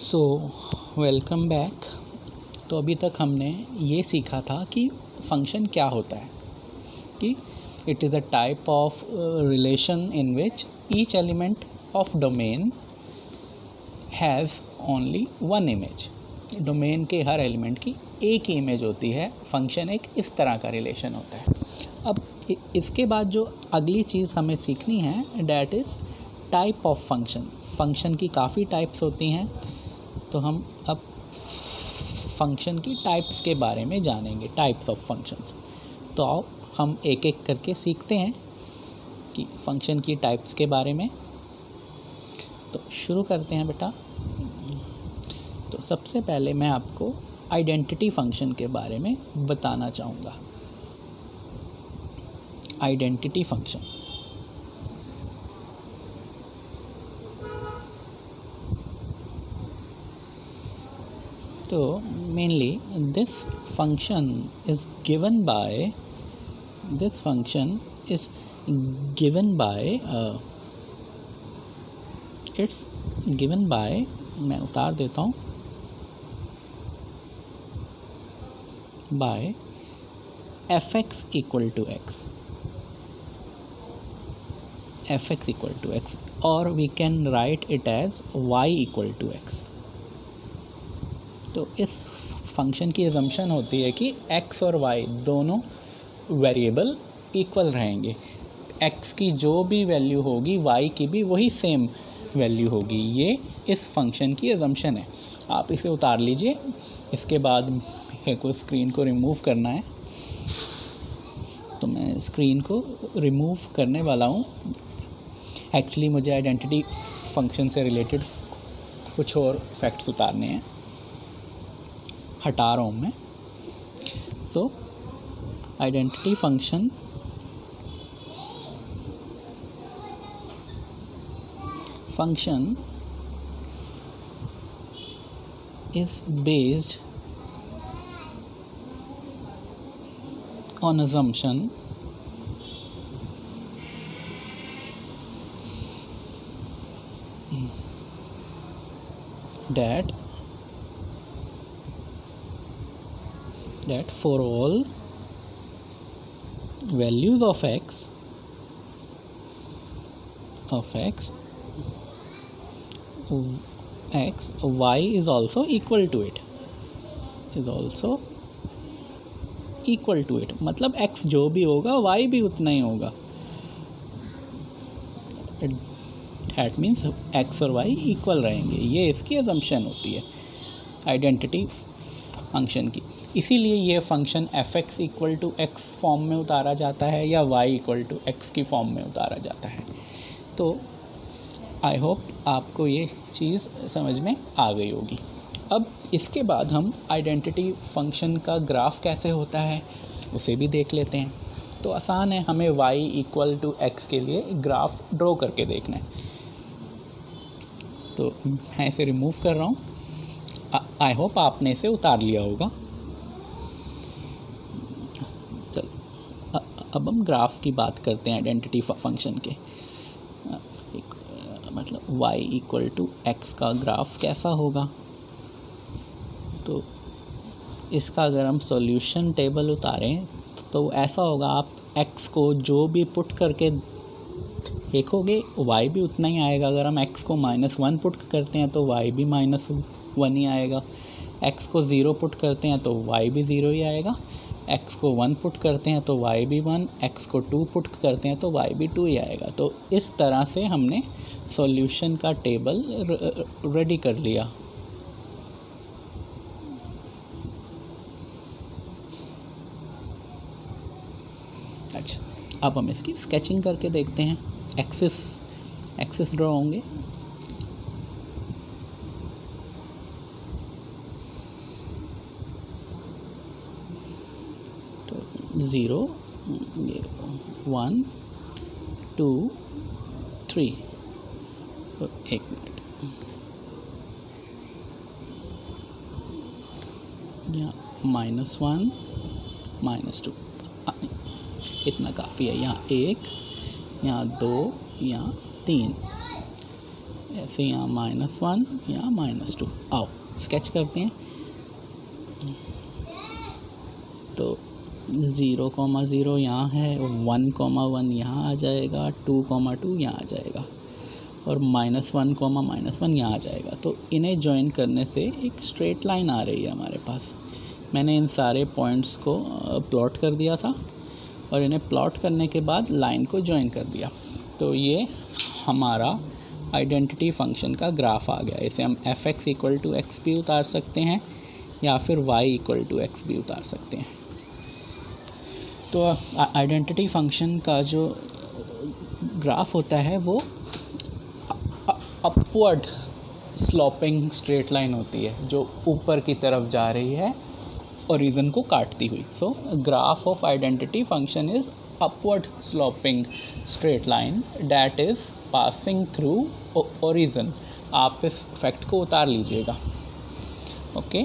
So welcome back. तो अभी तक हमने ये सीखा था कि फंक्शन क्या होता है, कि it is a type of relation in which each element of domain has only one image. Domain के हर एलिमेंट की एक ही इमेज होती है। फंक्शन एक इस तरह का रिलेशन होता है। अब इसके बाद जो अगली चीज़ हमें सीखनी है that is type of function. Function की काफ़ी टाइप्स होती हैं, तो हम अब फंक्शन की टाइप्स के बारे में जानेंगे, टाइप्स ऑफ फंक्शंस। तो आओ हम एक एक करके सीखते हैं कि फंक्शन की टाइप्स के बारे में। तो शुरू करते हैं बेटा। तो सबसे पहले मैं आपको आइडेंटिटी फंक्शन के बारे में बताना चाहूँगा। आइडेंटिटी फंक्शन तो mainly this function is given by it's given by मैं उतार देता हूँ, by fx equal to x, or we can write it as y equal to x। तो इस फंक्शन की अजम्पशन होती है कि x और y दोनों वेरिएबल इक्वल रहेंगे। x की जो भी वैल्यू होगी y की भी वही सेम वैल्यू होगी। ये इस फंक्शन की अजम्पशन है। आप इसे उतार लीजिए। इसके बाद मेरे को स्क्रीन को रिमूव करना है, तो मैं स्क्रीन को रिमूव करने वाला हूँ। एक्चुअली मुझे आइडेंटिटी फंक्शन से रिलेटेड कुछ और फैक्ट्स उतारने हैं, हटा रहा हूँ मैं। सो identity function is based on assumption that for all values of x y is also equal to it, मतलब x जो भी होगा y भी उतना ही होगा। That means x और y इक्वल रहेंगे। ये इसकी assumption होती है आइडेंटिटी फंक्शन की। इसीलिए ये function fx equal to x form में उतारा जाता है या y इक्वल टू x की फॉर्म में उतारा जाता है। तो आई होप आपको ये चीज़ समझ में आ गई होगी। अब इसके बाद हम आइडेंटिटी फंक्शन का ग्राफ कैसे होता है उसे भी देख लेते हैं। तो आसान है, हमें y इक्वल टू x के लिए ग्राफ ड्रॉ करके देखना है। तो मैं इसे रिमूव कर रहा हूँ। आई होप आपने इसे उतार लिया होगा। चलो अब हम ग्राफ की बात करते हैं आइडेंटिटी फंक्शन के। मतलब y इक्वल टू x का ग्राफ कैसा होगा। तो इसका अगर हम सॉल्यूशन टेबल उतारें तो ऐसा होगा, आप x को जो भी पुट करके देखोगे y भी उतना ही आएगा। अगर हम x को -1 पुट करते हैं तो y भी -1 ही आएगा। x को 0 पुट करते हैं तो y भी 0 ही आएगा। x को 1 पुट करते हैं तो y भी 1, x को 2 पुट करते हैं तो y भी 2 ही आएगा। तो इस तरह से हमने सॉल्यूशन का टेबल रेडी कर लिया। अच्छा, अब हम इसकी स्केचिंग करके देखते हैं। एक्सिस ड्रॉ होंगे। तो 0 1 2 3। तो एक मिनट, यहाँ -1 -2 इतना काफ़ी है। यहाँ 1, यहाँ 2, यहाँ 3, ऐसे यहाँ -1 यहाँ -2। आओ स्केच करते हैं। तो 0,0 यहाँ है, 1,1 यहाँ आ जाएगा, 2,2 यहाँ आ जाएगा और -1, यहाँ आ जाएगा। तो इन्हें ज्वाइन करने से एक स्ट्रेट लाइन आ रही है हमारे पास। मैंने इन सारे पॉइंट्स को प्लॉट कर दिया था और इन्हें प्लॉट करने के बाद लाइन को ज्वाइन कर दिया। तो ये हमारा आइडेंटिटी फंक्शन का ग्राफ आ गया। इसे हम fx = x भी उतार सकते हैं या फिर y = x भी उतार सकते हैं। तो आइडेंटिटी फंक्शन का जो ग्राफ होता है वो अपवर्ड स्लोपिंग स्ट्रेट लाइन होती है, जो ऊपर की तरफ जा रही है ओरिजिन को काटती हुई। सो graph of identity function is upward sloping straight line that is passing through origin. आप इस फैक्ट को उतार लीजिएगा। ओके